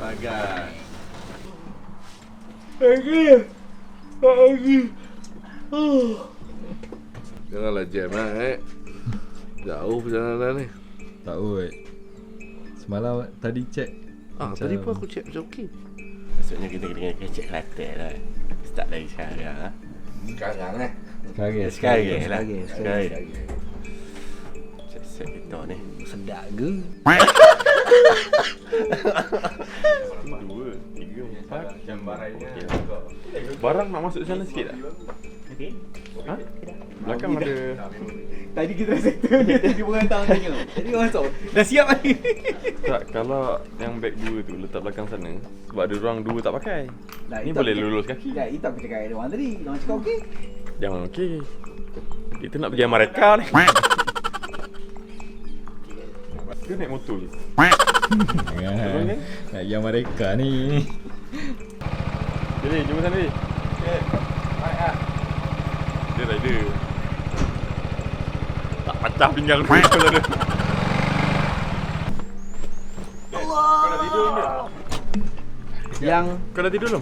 Bagas. Lagi. Janganlah jam Jauh perjalanan ni. Tak kot. Semalam tadi cek. Tadi pun aku cek macam okey. Maksudnya kita kena cek Kelantan lah. Start dari sekarang. Sekarang Sekarang. Set kita ni. Sedap ke? 2, 3, 4 jam barang nak masuk sana sikit tak? Okey. Ha? Belakang ada. Tadi kita dah settle. Tadi orang datang tanya. Tadi orang masuk. Dah siap lagi. Tak, kalau yang beg 2 tu letak belakang sana, sebab ada orang 2 tak pakai. Ni boleh lulus kaki. Ya, itu aku cakap dengan orang tadi. Orang cakap okey. Jangan okey. Kita nak pergi mereka ni. Kita naik motor je. Nak yang mereka ni. Jadi, jumpa sana ni. Dia rider. Tak pecah pinggang tu ada. Kau dah tidur ke? Kau dah tidur belum?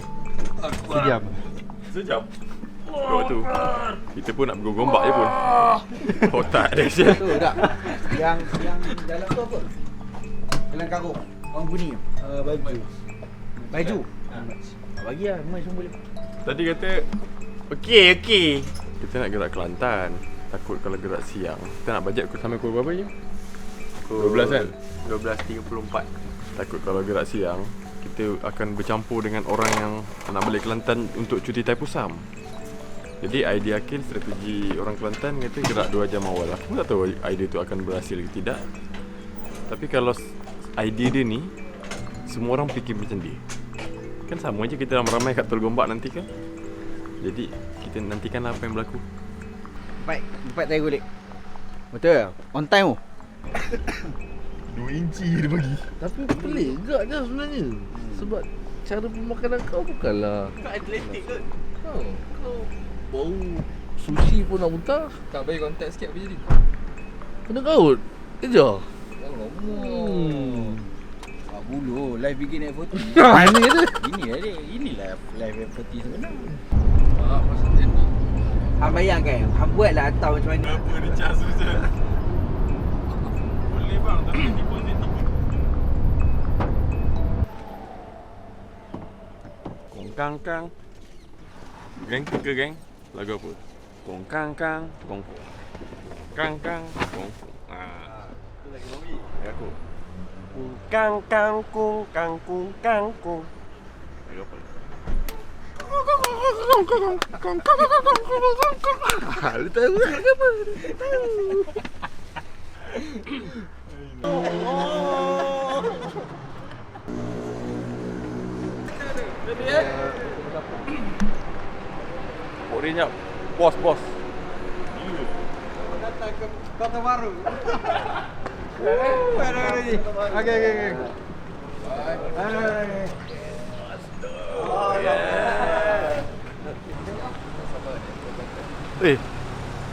Sejam? Kau tu. Kita pun nak bergombak je pun. Otak dia siap. Tu tak. Yang dalam tu apa? Dalam karung. Orang bunyi. Baju. Bagi lah, mai semua boleh. Tadi kata okey. Kita nak gerak Kelantan. Takut kalau gerak siang. Kita nak bajet sampai pukul berapa je? 12 kan? 12.34. Takut kalau gerak siang kita akan bercampur dengan orang yang nak balik Kelantan untuk cuti Taipusam. Jadi idea Akil, strategi orang Kelantan kata gerak 2 jam awal. Aku tak tahu idea tu akan berhasil ke tidak. Tapi kalau idea dia ni semua orang fikir macam dia, kan sama je kita ramai-ramai kat Tol Gombak nanti kan. Jadi kita nantikan apa yang berlaku. 4 tayar golek. Betul. On time tu. 2 inci dia bagi. Tapi pelik juga je sebenarnya. Sebab cara pemakanan kau bukanlah Kau atletik kot. Kau bau sushi pun nak muntah. Tak bagi kontak sikit apa jadi? Kena kaut. Kejar. Bulu live begin at 40. Ini kata. Ini live at 40 sebenar. Masa tadi. Hang bayangkan, hang buatlah atau macam mana. Apa dia cas tu je. Boleh bang, tapi deposit tinggi. Kong-kang-kang. Geng ke geng? Lagu apa? Kong-kang-kang, kong. Kang-kang, kong. Tu lagi movie. Ya aku. Kang kang kung kang kung kang kung. Lagu apa? Lu tahu apa? Pok dia nyap. Bos. Datang ke Kota Baru. Okey.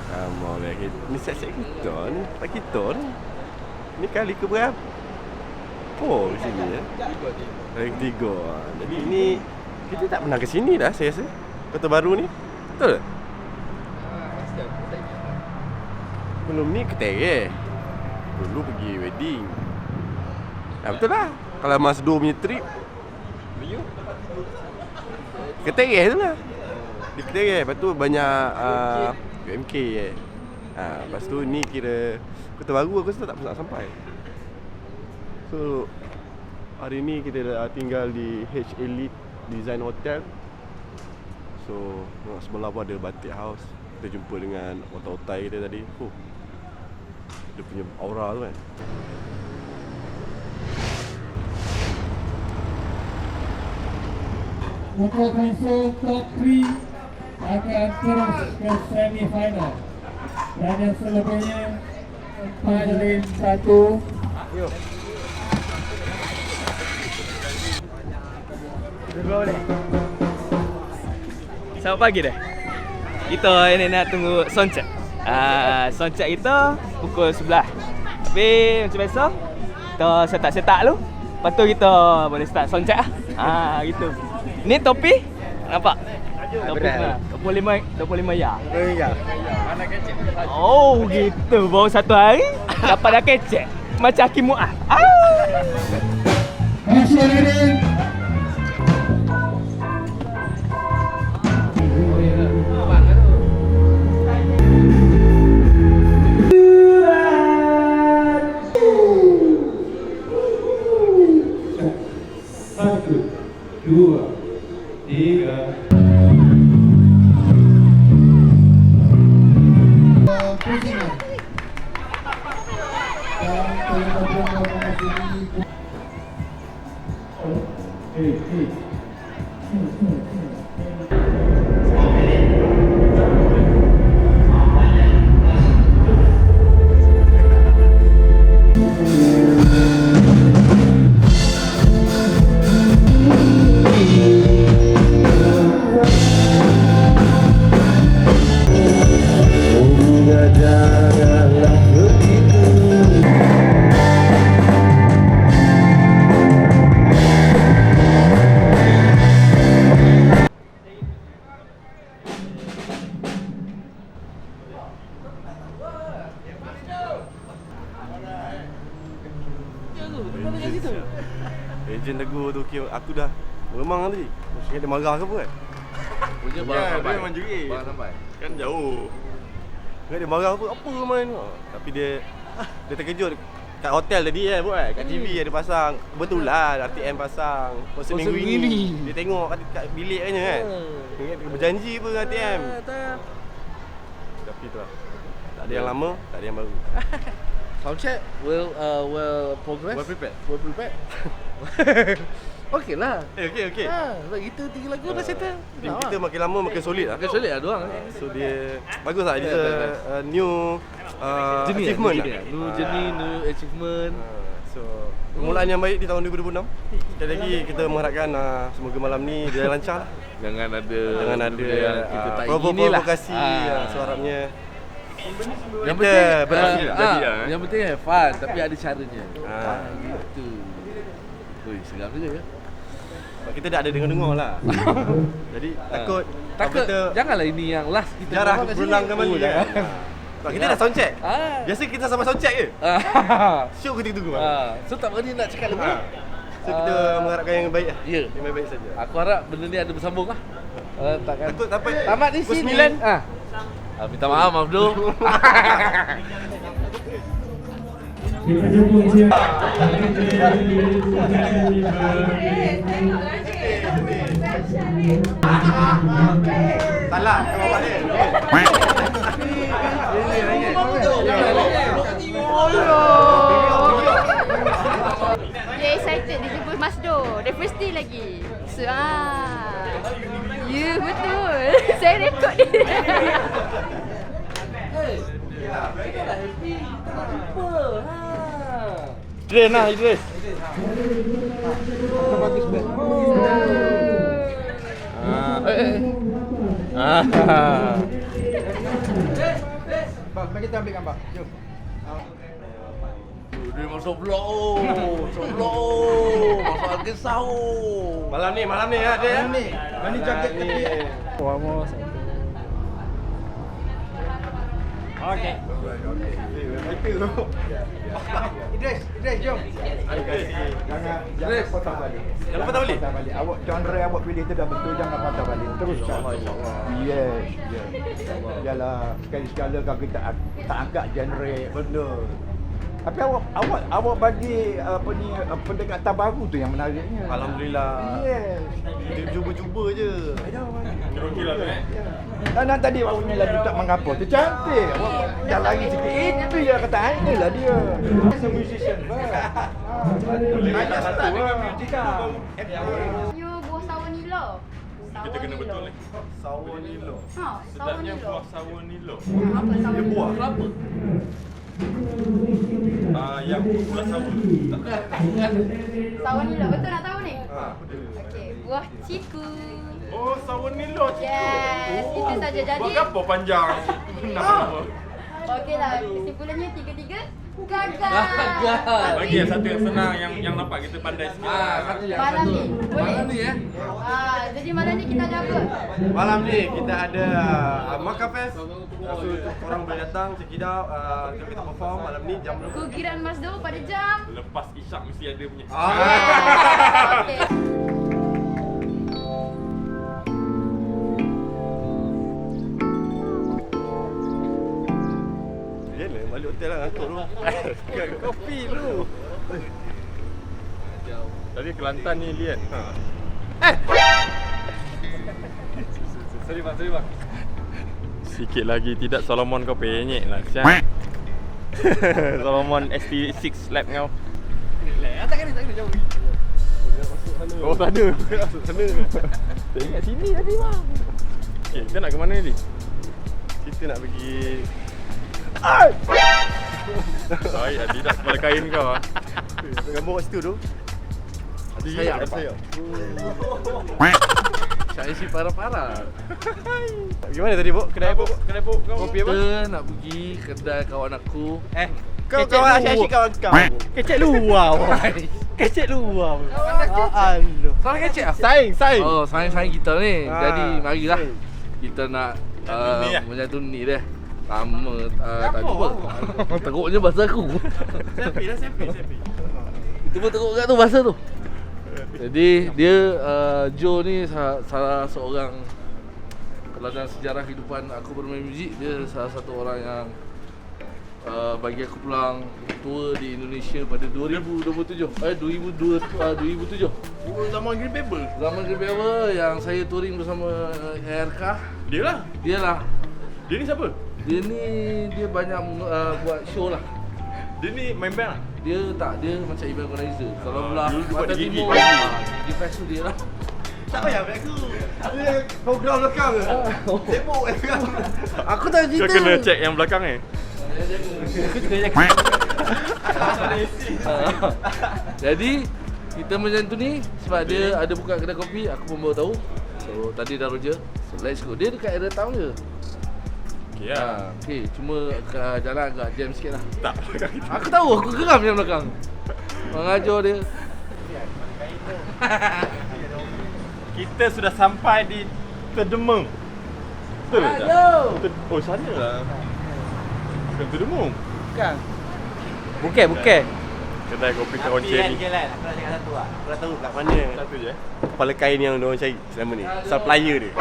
Kamu lagi. Ni set-set kita ni. Tak kita ni. Ni kali ke berapa? Oh, di sini ya. Kali ketiga. Jadi ni kita tak pernah ke sini dah saya rasa. Kota Baru ni. Betul tak? Belum ni ke Tereh. Dulu pergi wedding. Betul lah. Kalau Mas Do punya trip ke Tereh tu lah. Di Tereh. Lepas tu banyak UMK lepas tu ni kira Kota Baru aku rasa tak pernah sampai. So hari ni kita dah tinggal di H Elite Design Hotel. So semalam pun ada Batik House. Kita jumpa dengan otai-otai kita tadi. Dia punya aura tu kan. Untuk masuk top 3 akan terus ke semi-final. Dan yang selebihnya 4 lane 1. Selamat pagi dah. Kita ini nak tunggu soundcheck. Soundcheck kita pukul 11. Tapi macam biasa kita setak-setak dulu. Lepas tu kita boleh start sound check lah. Gitu. Ni topi. Nampak? Topi semua. 25 ya. Ya. Oh, gitu. Baru satu hari dapat dah kecek. Macam Hakim Mu'ah. Action ready. Satu, dua, tiga. Ejen tegur tu kira aku dah meremang tadi. Mesti dia marah ke apa kan? Punya dia memang jerit. Kan jauh. Ingat dia marah apa? Apa main tu? Tapi dia terkejut kat hotel tadi kan buat. Kat TV ada pasang. Kebetulan RTM pasang. Puasa minggu ini. Dia tengok kat bilik kan. Ingat dia berjanji apa dengan RTM. Tapi tu lah. Tak ada yang lama, tak ada yang baru. Sound check will progress. Well prepared. Well prepared. Okey lah. Okey. Kita 3 lagu dah settle. Tim kita makin lama makin solid lah. Makin solid lah diorang. So dia bagus lah. It's a new achievement lah. New journey, new achievement. So permulaan yang baik di tahun 2026. Sekali lagi kita mengharapkan semoga malam ni dia lancar lah. Jangan ada Yang kita tak ingini lah. provokasi. So harapnya Yang kita berhasil jadi lah. Yang penting fun tapi ada caranya. Gitu. Oi, seram juga ya. Kita dah ada dengar-dengar lah. Jadi takut janganlah ini yang last kita jarah bawa kat sini. berulang kembali kan. Sebab kita dah sound check. Biasa kita sama sound check je. Show kita tunggu. So tak berani nak cakap lebih. So kita mengharapkan yang baik lah. Ya. Yang baik-baik saja. Aku harap benda ni ada bersambung lah. Takkan Takut sampai tamat di pukul sini. 9. Minta maaf bro. Kita jumpa siap. Salah, kau balik. Dia excited dia jumpa Mas Do. Dia first day lagi. So ya betul. Saya rekod dia. Idris lah, Idris. Mari kita ambil gambar. Jom. Dia masuk vlog. Masuk vlog. Masuk Alkisah. Malam ni ya dia. Mana jaket tadi? Okey. Idris, jom. Jangan patah balik. Jangan patah balik. Awak genre awak pilih tu dah betul, jangan patah balik. Terus Yes. Yalah, sekali-sekala kalau kita tak angkat genre betul. Tapi awak bagi pendekatan baru tu yang menariknya. Alhamdulillah. Yes. Dia cuba-cuba je. Okey lah tu Dan tadi awak punya lagu tak mengapa tu cantik. Awak dah lari sikit. Itu je kata inilah dia. As a musician. Banyak start dengan musical. Yo buah sawo nilo. Kita kena betul lagi. Sawo Nilo. Sawo Sedapnya nilo. buah sawo Nilo. Apa sawo Dia nilo? buah kelapa. Yang buah sawo. Sawo nilo betul nak tahu ni? Okey, buah ciku. Oh, sawo Nilo. Yes, itu saja jadi. Buat apa panjang? Nama. Okeylah, kesimpulannya tiga-tiga Gagal. Bagi yang satu yang senang, yang nampak kita pandai sikit. Satu yang Malam satu. ni, boleh? Malam ni Jadi malam ni kita ada apa? Malam ni kita ada Makan Fest. So korang boleh datang, check it out. Kita perform malam ni jam berapa? Kugiran Masdo pada jam. Lepas isyak mesti ada punya. Okay. Yalah, balik hotel lah ngantuk tu. Kopi tu. Tadi Kelantan ni lihat. Sorry bang. Sikit lagi tidak Solomon kau penyek lah siap. Solomon ST6 lap kau. Oh, tak ada. Sana. Saya ingat sini tadi bang. Okay, kita nak ke mana ni? Kita nak pergi Baik, tidak kepala kain kau ah. gambar kat situ tu. Sayap. Sayap. Saya si parah-parah. Gimana tadi, Bok? Kedai apa, Bok? Kedai pok kau. Kopi apa? Kita nak pergi kedai kawan aku. Kau kawan asyik kawan kau. Kecek luar. Kecek luar. Salah kecek ah? Saing. Oh, saing-saing kita ni. Ah, Jadi marilah kita nak Menyantuni lah. menyantuni dia. Lama tak jumpa. Teruknya bahasa aku. Selfie. Itu pun teruk kat tu bahasa tu. Jadi dia Joe ni salah seorang, kalau dalam sejarah kehidupan aku bermain muzik, dia salah satu orang yang bagi aku peluang tour di Indonesia pada 2007. 2007. Zaman Green Paper. Zaman Green Paper yang saya touring bersama ARK. Dia lah. Dia lah. Dia ni siapa? Dia ni dia banyak buat show lah. Dia ni main band lah. Dia tak, dia macam event organizer. Kalau belah dulu dia buat Pantai di Gigi. Timur, Gigi Fest tu dia lah. Tak payah beg aku. Dia program belakang ke? Sibuk Aku tak cerita. Kau kena check yang belakang ni. Jadi kita menyantuni sebab dia ada buka kedai kopi, aku pun baru tahu. So tadi dah roja. So let's go. Dia dekat area town je. Okay lah. Okay, cuma jalan agak jam sikit lah. Tak. Aku tahu, aku geram yang belakang. Mengajar dia. Kita sudah sampai di Terdemung. Betul ke tak? Oh sana lah. Bukan Terdemung. Bukan. Kedai kopi kawan Cherry. Aku nak cakap satu lah. Aku dah tahu kat mana Satu je. kepala kain yang diorang cari selama ni. Supplier dia.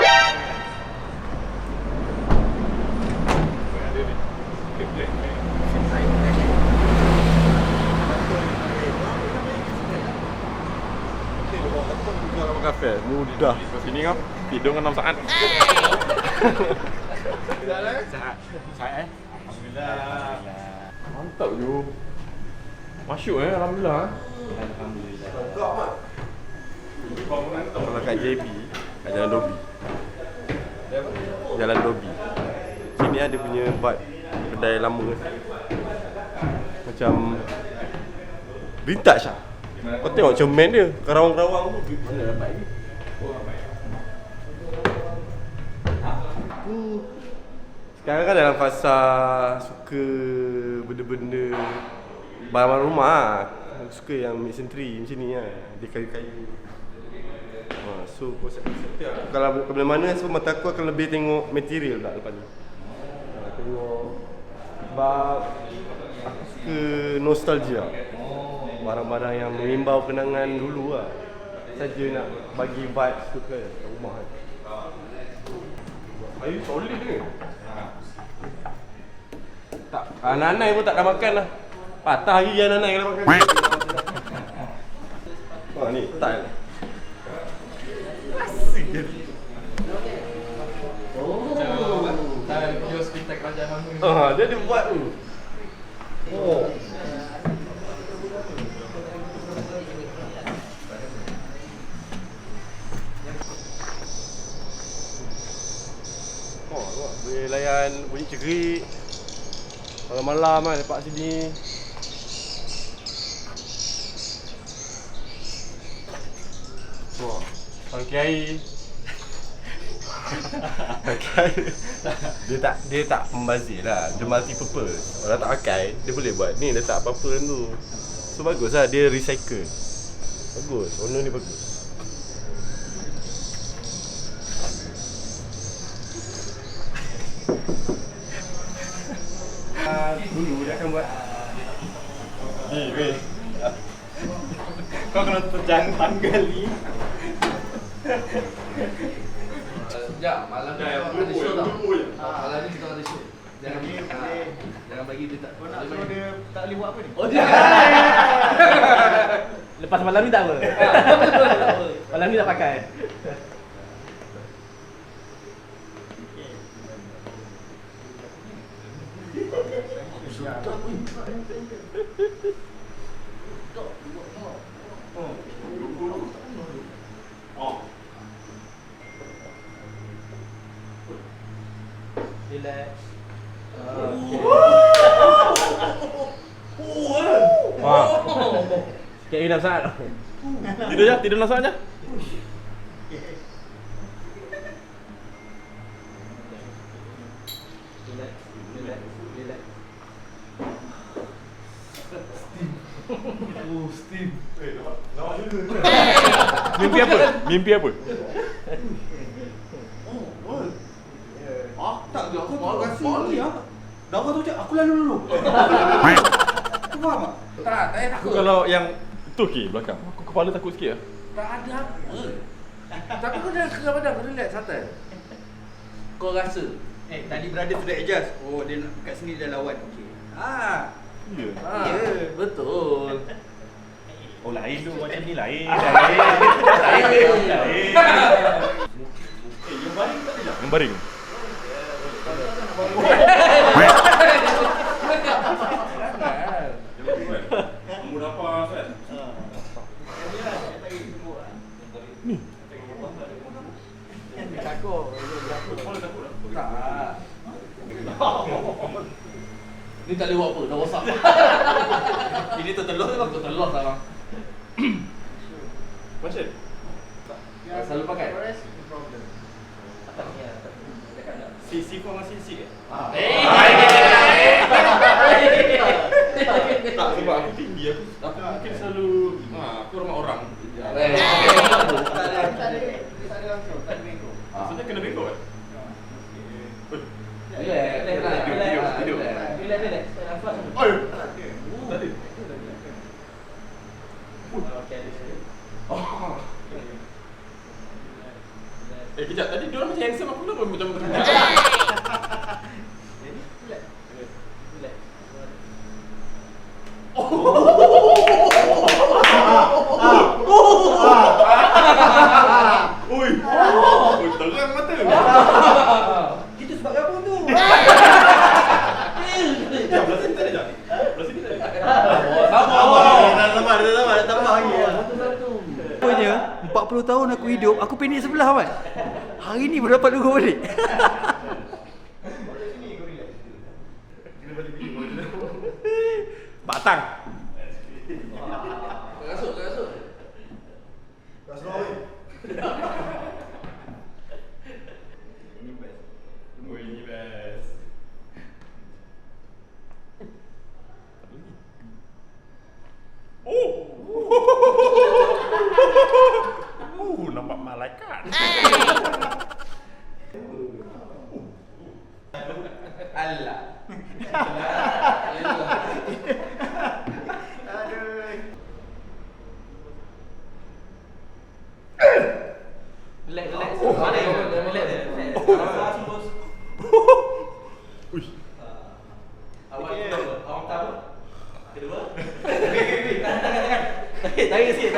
Kafe mudah. Kat sini kau hidung 6 saat. Saya Alhamdulillah. Mantap je. Masuk alhamdulillah. kalau kat JB, kat Jalan Dobi. Jalan Dobi. Sini ada punya vibe kedai lama. Macam vintage lah. Kau tengok cermin dia, kerawang-kerawang tu. Mana dapat ni? Sekarang kan dalam fasa suka benda-benda barang rumah. Suka yang mid-century macam ni lah. Dia kayu-kayu. So konsep-konsep dia kalau ke mana so mata aku akan lebih tengok material tak lepas ni. Tengok sebab aku suka nostalgia. Barang-barang yang mengimbau kenangan dulu lah. Saja nak bagi vibes tu ke rumah kan. Ayu solid ni. Tak, nanai pun tak dah makan lah. Patah hari yang nanai kalau makan. Wah ni tile. Dia ada buat tu. Oh. Boleh layan bunyi cerik. Malam-malam kan lepak sini. Wah, Sang Kiai. Pakai. Dia tak membazir lah. Dia multi purpose. Orang tak pakai, dia boleh buat ni letak apa-apa dalam tu. So bagus lah, dia recycle. Bagus, warna ni bagus. Dulu dia akan buat Kau kena terjang tanggal ni. Ya, malam ni kita ada show tau. Malam ni kita ada show. Jangan bagi dia tak. Kau nak suruh dia tak boleh buat apa ni? Oh dia. Lepas malam ni tak apa. Malam ni tak pakai. Relax. Sikit lagi dah Ustaz. Tidur je, tidur langsung je. Steam. Mimpi apa? Mimpi apa? Tak je, aku rasa ni ah. Darah tu cak, aku lalu dulu. Kau faham tak? Tak payah Aku takut. kalau yang tu belakang, aku kepala takut sikit lah. Tak ada apa. Tapi kau jangan keram badan, kau relax, santai. Kau rasa? Tadi brother sudah adjust. Oh, dia kat sini dia lawan. Okey. Ya. Betul. Oh, lain tu macam ni lain. Yang baring. Ni tak boleh buat apa, dah rosak. Ini tertelur ke? Tertelur sekarang. Macam? Selalu pakai. Sisi kau masih sisi ke? Tak, sebab aku tinggi, aku mungkin selalu aku ramai orang. Maksudnya kena bengkok kan? Kejap, tadi diorang macam handsome, aku kenapa macam berhenti? Oi, terang mata. Itu sebab apa tu? Jom, belah sini tak ada jap. Belah sini tak ada. Dah tambah lagi. Punya 40 tahun aku hidup, aku pendek sebelah kan. Hari ni baru dapat logo balik. Batang. Kasut. Oi, ni best. Nampak malaikat. Allah. Relax. Ui. Awak tahu? Kedua. Tarik sikit.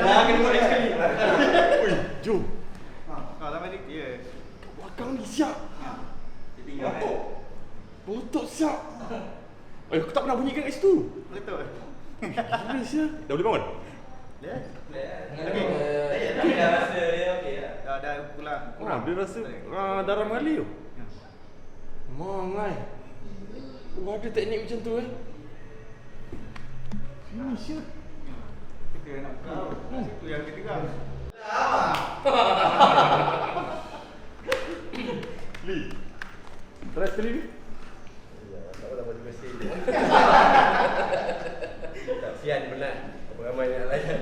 Dah kena buat lagi sekali. Ui, jom. Lama ni dia. Belakang ni siap. Dia tinggal. Botok siap. Aku tak pernah bunyikan kat situ. Betul. Gila siap. Dah boleh bangun? Dah pulang. Dia rasa darah mengalir tu. Mangai. Ada teknik macam tu Finish ya. Kita nak pergi. Itu yang kita tegang. Lee. Try sekali ni. Tak apa baju mesin. Tak sian penat. Apa ramai nak layan.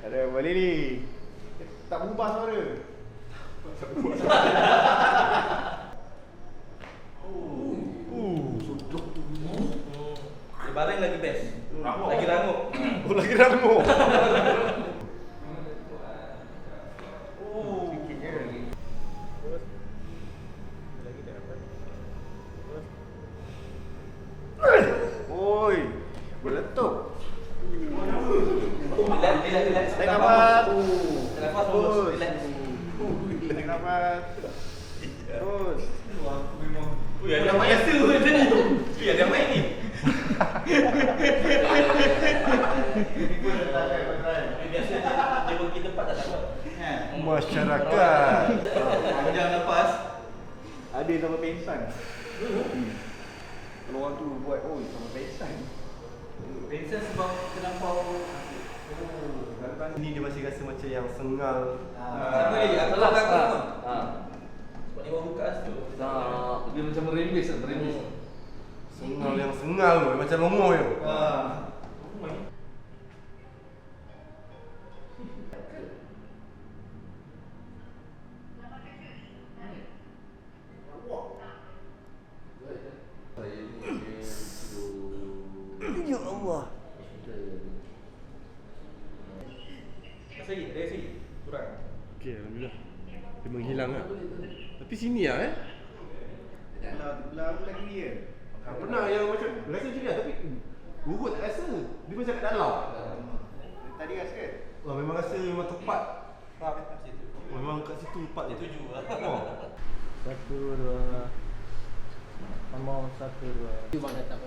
Ada boleh ni. Tak berubah suara. Barang lagi best. Lagi rangup. Oh, lagi rangup. Sikit je. Oi, berletup. Relax. Tarik nafas. Nafas bos. Relax. Tarik nafas. Terus. Ui, ada main rasa tadi tu. Ui, ada main ni. Biasa dia pergi tempat tak dapat. Masyarakat. Jangan nafas. Ada sampai pengsan. Kalau orang tu buat, oh sampai pengsan. Pensan sebab terlampau. Ini dia masih rasa macam yang sengal. Sama lagi, aku tak tahu. Sebab dia baru buka tu. Dia macam merembes. Sengal yang sengal tu, macam longoy tu. Ya Allah. Dari sini. Kurang. Okey, alhamdulillah. Dia menghilang lah. Tapi sini lah Belah lagi dia. Pernah yang macam rasa macam ni lah, tapi urut tak rasa. Dia macam kat dalam. Tadi rasa. Wah, memang rasa memang tepat. Kat situ. Memang kat situ tepat Dia tu. tuju lah. Oh. 1, 2. Nombor 1, 2. Cuba datang.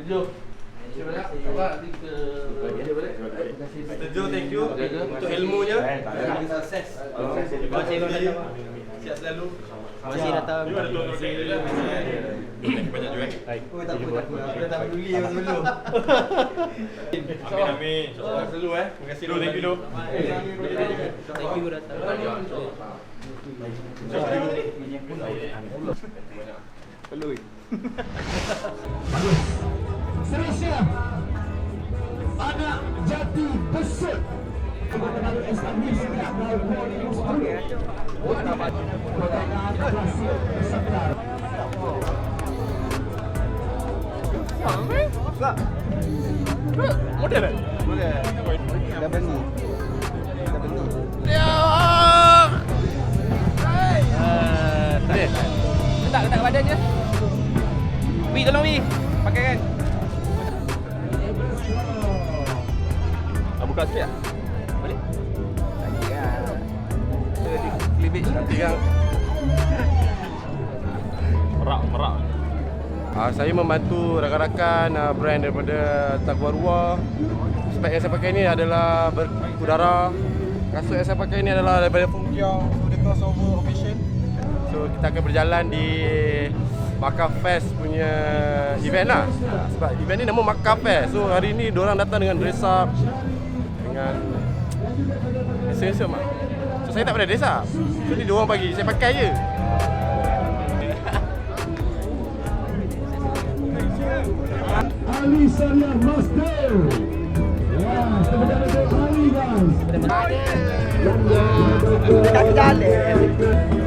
Jom. Terima kasih. Apa nanti ke dia balik? Setuju, thank you untuk ilmunya. Sukses. Terima kasih datang. Siap selalu. Terima kasih datang. Dia ada tuan-tuan dia. Banyak juga. Oh tak apa. Kita tak peduli yang dulu. Amin. Selalu Terima kasih dulu. Thank you dulu. Thank you datang. Perlu. Seterusnya anak jati besut Kepada establish National Bowling Studio klasik peserta. Model eh? Dah berni. Letak badan je. Wi, tolong Wi. Pakai kan. Buka sikit tak? Boleh? Lagi kan. Klibik nanti kan. Merak. Saya membantu rakan-rakan brand daripada Tagwarwa. Spek yang saya pakai ni adalah berudara. Kasut yang saya pakai ni adalah daripada Fungkiao. So dia crossover occasion. So kita akan berjalan di Makkah Fest punya event lah. Sebab event ni nama Makkah Fest. So hari ni diorang datang dengan dress up, dengan biasa-biasa mak. So saya tak pernah dress up. So ni diorang bagi, saya pakai je. Ali Saria Master. Ya, sebenarnya Ali guys.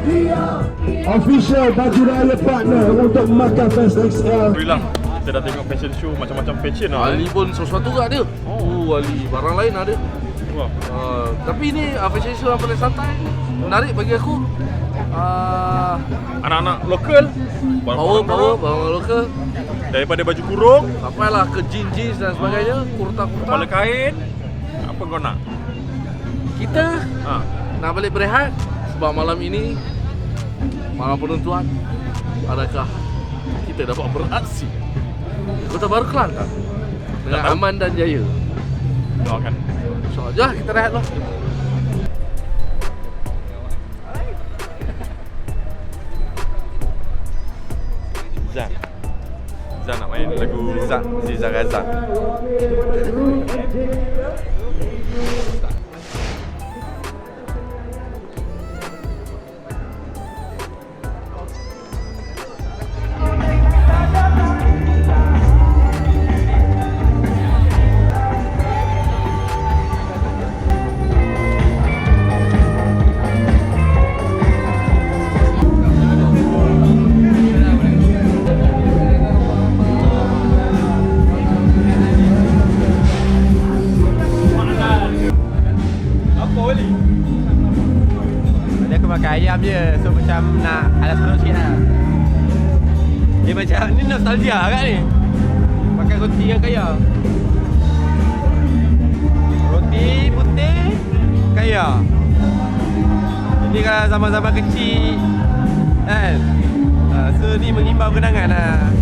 Dia official baju raya partner untuk Makkah Fest XL. Alhamdulillah. Kita dah tengok fashion show macam-macam fashion lah. Ali pun sesuatu kat dia. Ali barang lain ada. Wah. Tapi ni fashion show yang paling santai. Menarik bagi aku. Anak-anak lokal. Bawa lokal. Daripada baju kurung, Sampailah ke jeans dan sebagainya, kurta-kurta. kepala kain. Apa kau nak? Kita Ha. nak balik berehat sebab malam ini malam penentuan. Adakah kita dapat beraksi di Kota Baru Kelantan dengan Tak tahu. aman dan jaya? Doakan. So, jom kita rehat lah. Zan nak main lagu Zizan Razak. Tadi aku makan ayam je, so macam nak alas perut sikit lah. Dia macam, ni nostalgia agak ni. Makan roti yang kaya. Roti putih, kaya. Ini kalau zaman-zaman kecil kan. So ni mengimbau kenangan lah.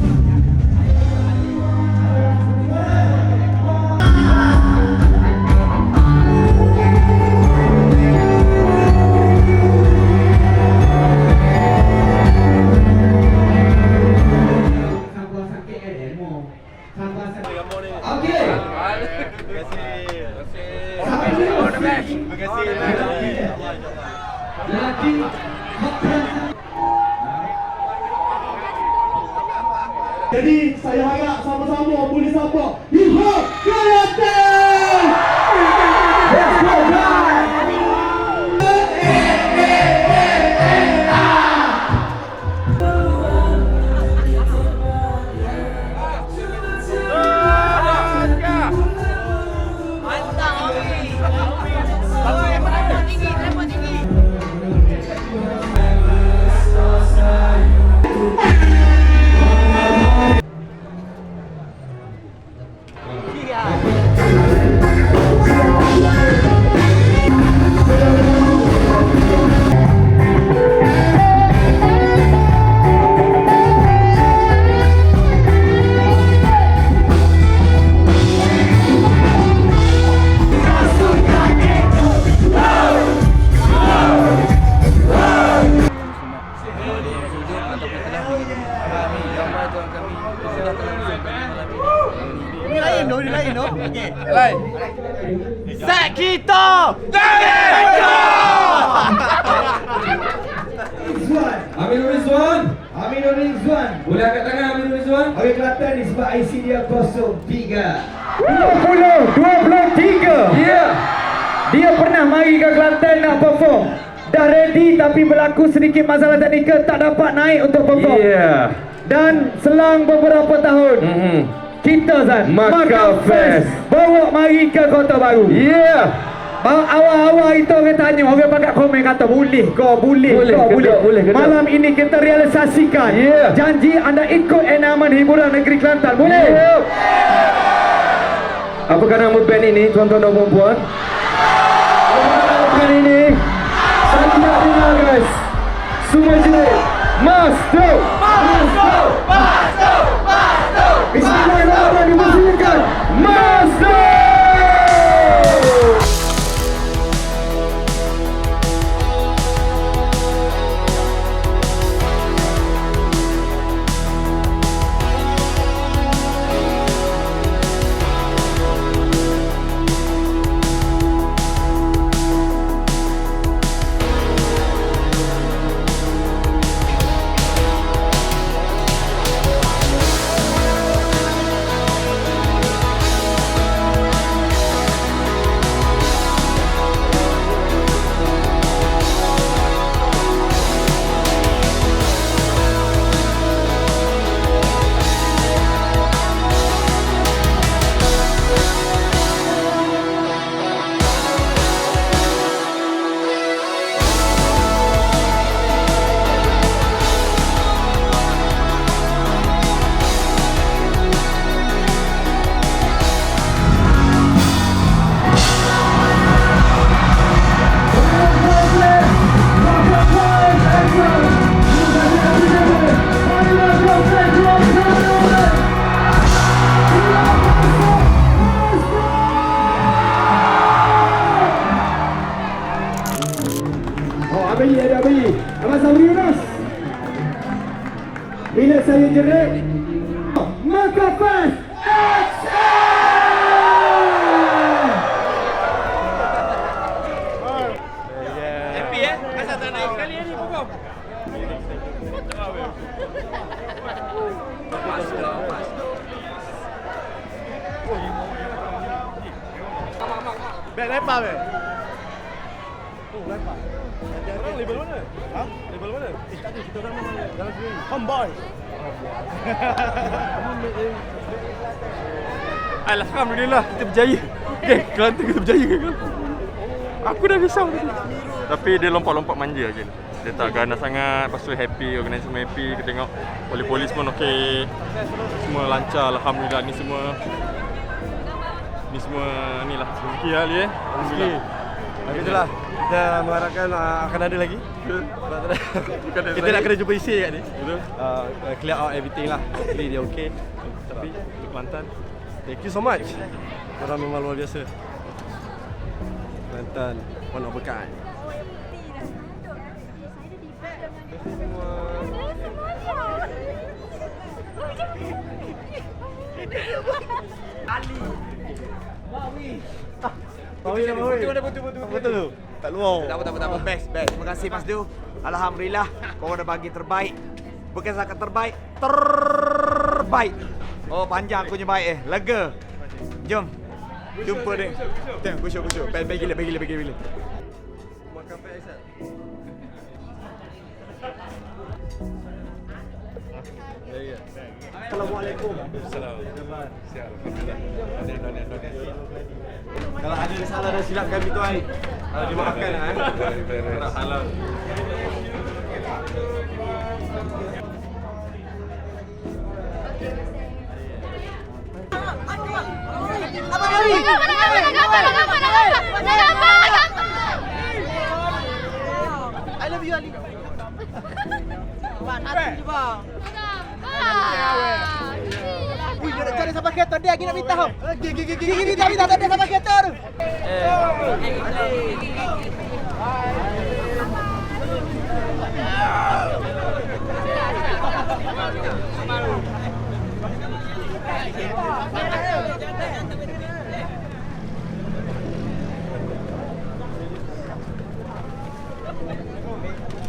Jadi saya harap sama-sama boleh sapa hip-hop Kelantan. Let's go guys. Set kita! Aminul Rizwan. Aminul Rizwan. Boleh angkat tangan Aminul Rizwan? Okey, Kelantan ni sebab IC dia 03. 23. Ya. Dia pernah mari ke Kelantan nak perform. Dah ready tapi berlaku sedikit masalah teknikal, tak dapat naik untuk perform. Ya. Dan selang beberapa tahun, kita Zan Maka Fest bawa mari ke Kota Baru. Ya. Awal-awal itu orang tanya, orang pakai komen kata boleh ke, boleh. Malam ini kita realisasikan janji anda ikut enaman hiburan negeri Kelantan. Boleh? Apakah nama band ini, tuan-tuan dan puan-puan? Band ini saya tidak dengar guys. Semua jenis Masdo. Bismillahirrahmanirrahim, dimusikkan Masdo. Bila saya jerit, maka Bet lepas bet. Orang label mana? Ha? Label mana? Tak ada, kita orang memang dalam sini. Homeboy. Alhamdulillah kita berjaya. Okay, Kelantan kita berjaya ke? Aku dah risau tadi. Tapi dia lompat-lompat manja je. Dia tak ganas sangat. Lepas tu happy, organisasi semua happy. Kita tengok polis-polis pun okey. Semua lancar, alhamdulillah. Ni semua ni lah rezeki Ali Alhamdulillah. Itulah. Kita mengharapkan akan ada lagi. Kita nak kena jumpa isi kat ni. Betul. Clear out everything lah. Hopefully dia okey. Tapi untuk Kelantan, Thank you so much. Korang memang luar biasa. Kelantan, one of a kind. Betul. Tak luar. Tak apa. Best. Terima kasih Mas Du. Alhamdulillah, kau dah bagi terbaik. Bukan setakat terbaik. Oh, panjang aku punya baik Lega. Jom. Jumpa dia. Tengok, kusuk. Baik gila. Makan pek Aisyah. Assalamualaikum. Kalau ada salah dan silap kami tuan, dimaafkan halal. I love you Ali. Bang, bang. Ui, dia nak cari sampai kereta dia lagi nak minta hom. Gigi minta tak ada sampai kereta tu.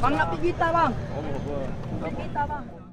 Bang nak pergi gitar bang. Gitar bang.